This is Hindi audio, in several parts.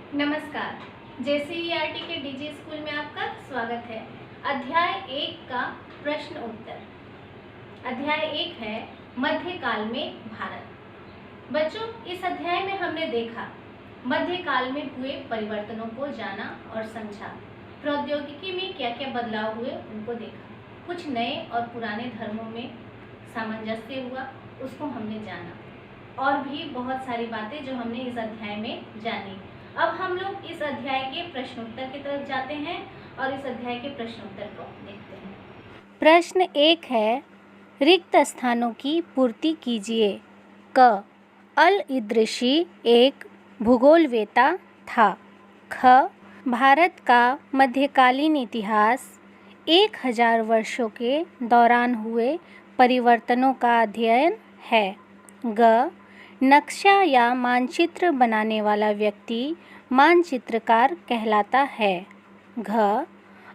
नमस्कार। जेसीईआरटी के डीजी स्कूल में आपका स्वागत है। अध्याय 1 का प्रश्न उत्तर। अध्याय 1 है मध्यकाल में भारत। बच्चों, इस अध्याय में हमने देखा मध्यकाल में हुए परिवर्तनों को जाना और समझा। प्रौद्योगिकी में क्या क्या बदलाव हुए उनको देखा। कुछ नए और पुराने धर्मों में सामंजस्य हुआ, उसको हमने जाना। और भी बहुत सारी बातें जो हमने इस अध्याय में जानी। अब हम लोग इस अध्याय के प्रश्नोत्तर की तरफ जाते हैं और इस अध्याय के प्रश्नोत्तर को देखते हैं। प्रश्न 1 है, रिक्त स्थानों की पूर्ति कीजिए। क. अल इद्रिसी एक भूगोलवेत्ता था। ख. भारत का मध्यकालीन इतिहास 1000 वर्षों के दौरान हुए परिवर्तनों का अध्ययन है। ग. नक्शा या मानचित्र बनाने वाला व्यक्ति मानचित्रकार कहलाता है। घ.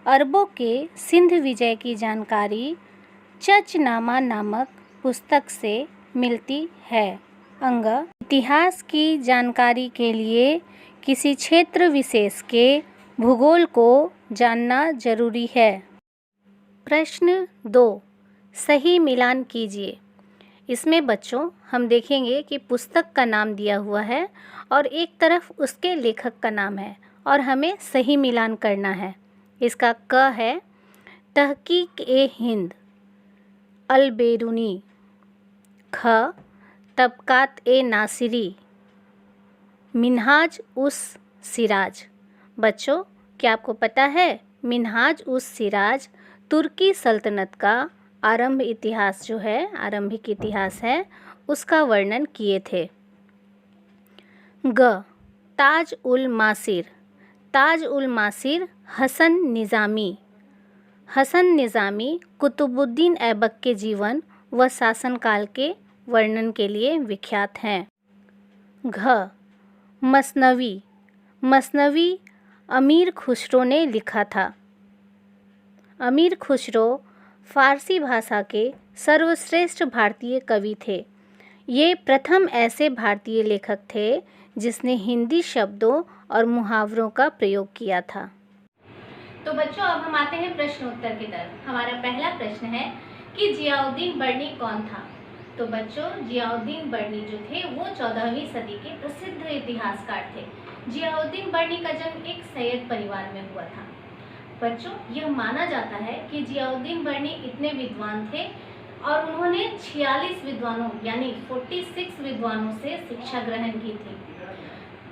अरबों के सिंध विजय की जानकारी चचनामा नामक पुस्तक से मिलती है। अंग. इतिहास की जानकारी के लिए किसी क्षेत्र विशेष के भूगोल को जानना जरूरी है। प्रश्न 2, सही मिलान कीजिए। इसमें बच्चों हम देखेंगे कि पुस्तक का नाम दिया हुआ है और एक तरफ उसके लेखक का नाम है और हमें सही मिलान करना है। इसका क है तहकीक-ए-हिंद अल-बेरूनी। ख. तबकात-ए-नासिरी मिन्हाज-उस-सिराज। बच्चों, क्या आपको पता है मिन्हाज-उस-सिराज तुर्की सल्तनत का आरंभिक इतिहास है, उसका वर्णन किए थे। ग. ताज-उल-मासिर। ताज-उल-मासिर हसन निज़ामी। हसन निज़ामी कुतुबुद्दीन ऐबक के जीवन व शासनकाल के वर्णन के लिए विख्यात हैं। घ. मसनवी। मसनवी अमीर खुसरो ने लिखा था। अमीर खुसरो फारसी भाषा के सर्वश्रेष्ठ भारतीय कवि थे। ये प्रथम ऐसे भारतीय लेखक थे जिसने हिंदी शब्दों और मुहावरों का प्रयोग किया था। तो बच्चों, अब हम आते हैं प्रश्नोत्तर की तरफ। हमारा पहला प्रश्न है कि जियाउद्दीन बर्नी कौन था। तो बच्चों, जियाउद्दीन बर्नी जो थे वो 14वीं सदी के प्रसिद्ध इतिहासकार थे। जियाउद्दीन बर्नी का जन्म एक सैयद परिवार में हुआ था। बच्चों, यह माना जाता है कि जियाउद्दीन बर्नी इतने विद्वान थे और उन्होंने 46 विद्वानों यानी 46 विद्वानों से शिक्षा ग्रहण की थी।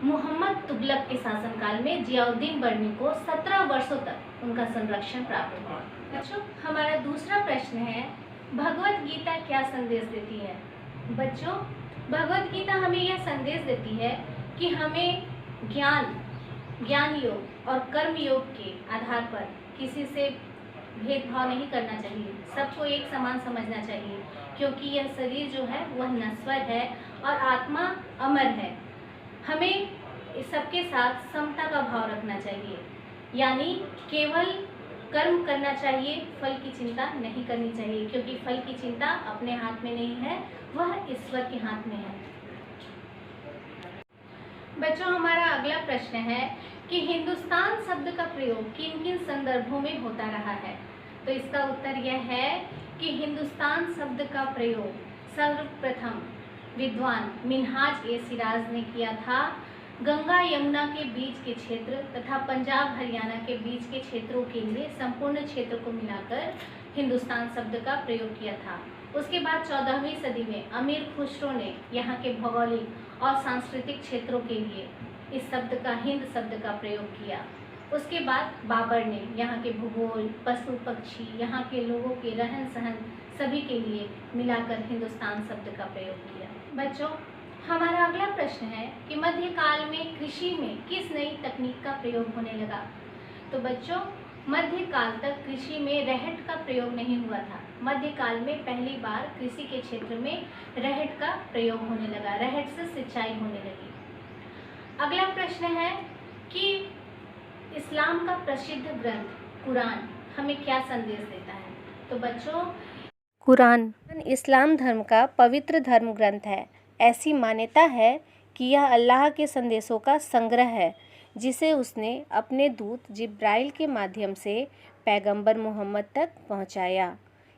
मोहम्मद तुगलक के शासनकाल में जियाउद्दीन बर्नी को 17 वर्षों तक उनका संरक्षण प्राप्त हुआ। बच्चों, हमारा दूसरा प्रश्न है, भगवत गीता क्या संदेश देती है। बच्चों, भगवत गीता हमें यह संदेश देती है कि हमें ज्ञान योग और कर्म योग के आधार पर किसी से भेदभाव नहीं करना चाहिए। सबको एक समान समझना चाहिए, क्योंकि यह शरीर जो है वह नश्वर है और आत्मा अमर है। हमें सबके साथ समता का भाव रखना चाहिए, यानी केवल कर्म करना चाहिए, फल की चिंता नहीं करनी चाहिए, क्योंकि फल की चिंता अपने हाथ में नहीं है, वह ईश्वर के हाथ में है। बच्चों, हमारा अगला प्रश्न है कि हिंदुस्तान शब्द का प्रयोग किन किन संदर्भों में होता रहा है। तो इसका उत्तर यह है कि हिंदुस्तान शब्द का प्रयोग सर्वप्रथम विद्वान मिन्हाज-ए-सिराज ने किया था। गंगा यमुना के बीच के क्षेत्र तथा पंजाब हरियाणा के बीच के क्षेत्रों के लिए संपूर्ण क्षेत्र को मिलाकर हिंदुस्तान शब्द का प्रयोग किया था। उसके बाद 14वीं सदी में अमीर खुसरो ने यहाँ के भौगोलिक और सांस्कृतिक क्षेत्रों के लिए इस शब्द का हिंद शब्द का प्रयोग किया। उसके बाद बाबर ने यहाँ के भूगोल, पशु पक्षी, यहाँ के लोगों के रहन सहन सभी के लिए मिलाकर हिंदुस्तान शब्द का प्रयोग किया। बच्चों, हमारा अगला प्रश्न है कि मध्यकाल में कृषि में किस नई तकनीक का प्रयोग होने लगा। तो बच्चों, मध्यकाल तक कृषि में रहट का प्रयोग नहीं हुआ था। मध्यकाल में पहली बार कृषि के क्षेत्र में रहट का प्रयोग होने लगा, रहट से सिंचाई होने लगी। अगला प्रश्न है कि इस्लाम का प्रसिद्ध ग्रंथ कुरान हमें क्या संदेश देता है। तो बच्चों, कुरान इस्लाम धर्म का पवित्र धर्म ग्रंथ है। ऐसी मान्यता है कि यह अल्लाह के संदेशों का संग्रह है जिसे उसने अपने दूत जिब्राइल के माध्यम से पैगंबर मोहम्मद तक पहुंचाया।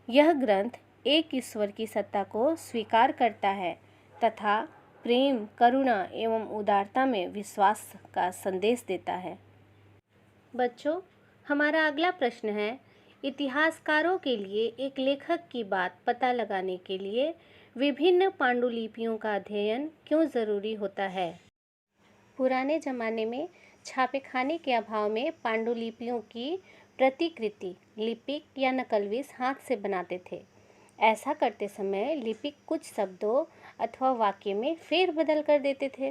यह ग्रंथ एक ईश्वर की सत्ता को स्वीकार करता है तथा प्रेम, करुणा एवं उदारता में विश्वास का संदेश देता है। बच्चों, हमारा अगला प्रश्न है, इतिहासकारों के लिए एक लेखक की बात पता लगाने के लिए विभिन्न पांडुलिपियों का अध्ययन क्यों ज़रूरी होता है? पुराने ज़माने में छापेखाने के अभाव में पांडुलिपियों की प्रतिकृति लिपिक या नकलविश हाथ से बनाते थे। ऐसा करते समय लिपिक कुछ शब्दों अथवा वाक्य में फेरबदल कर देते थे।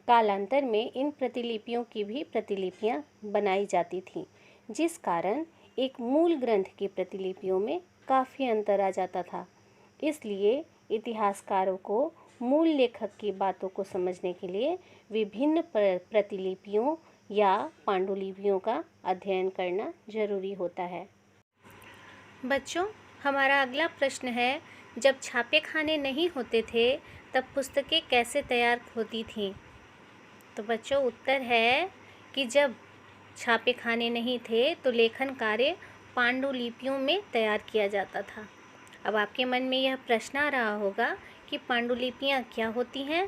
कालांतर में इन प्रतिलिपियों की भी प्रतिलिपियां बनाई जाती थीं, जिस कारण एक मूल ग्रंथ की प्रतिलिपियों में काफ़ी अंतर आ जाता था। इसलिए इतिहासकारों को मूल लेखक की बातों को समझने के लिए विभिन्न प्रतिलिपियों या पांडुलिपियों का अध्ययन करना जरूरी होता है। बच्चों, हमारा अगला प्रश्न है, जब छापेखाने नहीं होते थे तब पुस्तकें कैसे तैयार होती थीं? तो बच्चों, उत्तर है कि जब छापेखाने नहीं थे तो लेखन कार्य पांडुलिपियों में तैयार किया जाता था। अब आपके मन में यह प्रश्न आ रहा होगा कि पांडुलिपियाँ क्या होती हैं?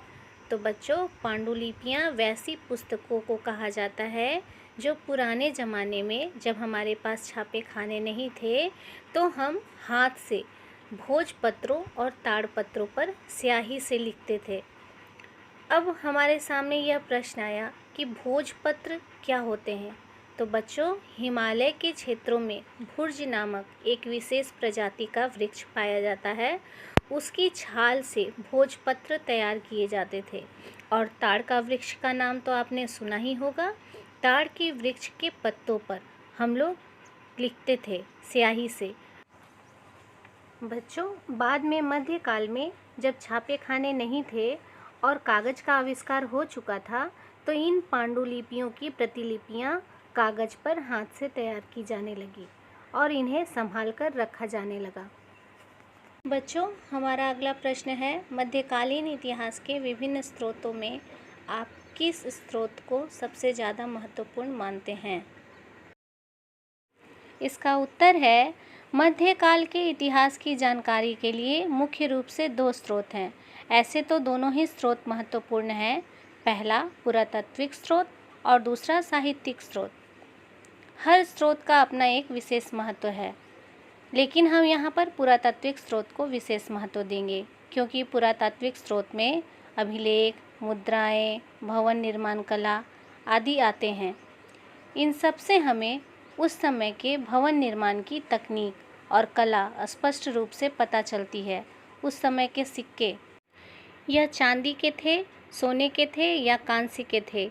तो बच्चों, पांडुलिपियाँ वैसी पुस्तकों को कहा जाता है जो पुराने ज़माने में जब हमारे पास छापेखाने नहीं थे तो हम हाथ से भोजपत्रों और ताड़पत्रों पर स्याही से लिखते थे। अब हमारे सामने यह प्रश्न आया कि भोजपत्र क्या होते हैं? तो बच्चों, हिमालय के क्षेत्रों में भुर्ज नामक एक विशेष प्रजाति का वृक्ष पाया जाता है। उसकी छाल से भोजपत्र तैयार किए जाते थे। और ताड़ का वृक्ष का नाम तो आपने सुना ही होगा। ताड़ के वृक्ष के पत्तों पर हम लोग लिखते थे स्याही से। बच्चों, बाद में मध्यकाल में जब छापेखाने नहीं थे और कागज़ का आविष्कार हो चुका था तो इन पांडुलिपियों की प्रतिलिपियां कागज़ पर हाथ से तैयार की जाने लगी और इन्हें संभाल कर रखा जाने लगा। बच्चों, हमारा अगला प्रश्न है, मध्यकालीन इतिहास के विभिन्न स्रोतों में आप किस स्रोत को सबसे ज़्यादा महत्वपूर्ण मानते हैं? इसका उत्तर है, मध्यकाल के इतिहास की जानकारी के लिए मुख्य रूप से दो स्रोत हैं। ऐसे तो दोनों ही स्रोत महत्वपूर्ण हैं। पहला पुरातात्विक स्रोत और दूसरा साहित्यिक स्रोत। हर स्रोत का अपना एक विशेष महत्व है, लेकिन हम यहाँ पर पुरातात्विक स्रोत को विशेष महत्व देंगे क्योंकि पुरातात्विक स्रोत में अभिलेख, मुद्राएं, भवन निर्माण कला आदि आते हैं। इन सब से हमें उस समय के भवन निर्माण की तकनीक और कला स्पष्ट रूप से पता चलती है। उस समय के सिक्के यह चांदी के थे, सोने के थे या कांस्य के थे,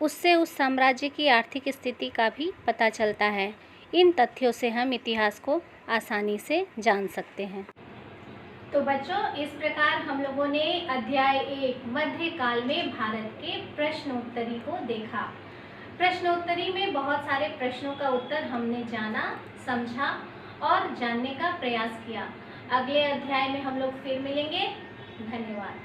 उससे उस साम्राज्य की आर्थिक स्थिति का भी पता चलता है। इन तथ्यों से हम इतिहास को आसानी से जान सकते हैं। तो बच्चों, इस प्रकार हम लोगों ने अध्याय 1 मध्यकाल में भारत के प्रश्नोत्तरी को देखा। प्रश्नोत्तरी में बहुत सारे प्रश्नों का उत्तर हमने जाना, समझा और जानने का प्रयास किया। अगले अध्याय में हम लोग फिर मिलेंगे। धन्यवाद।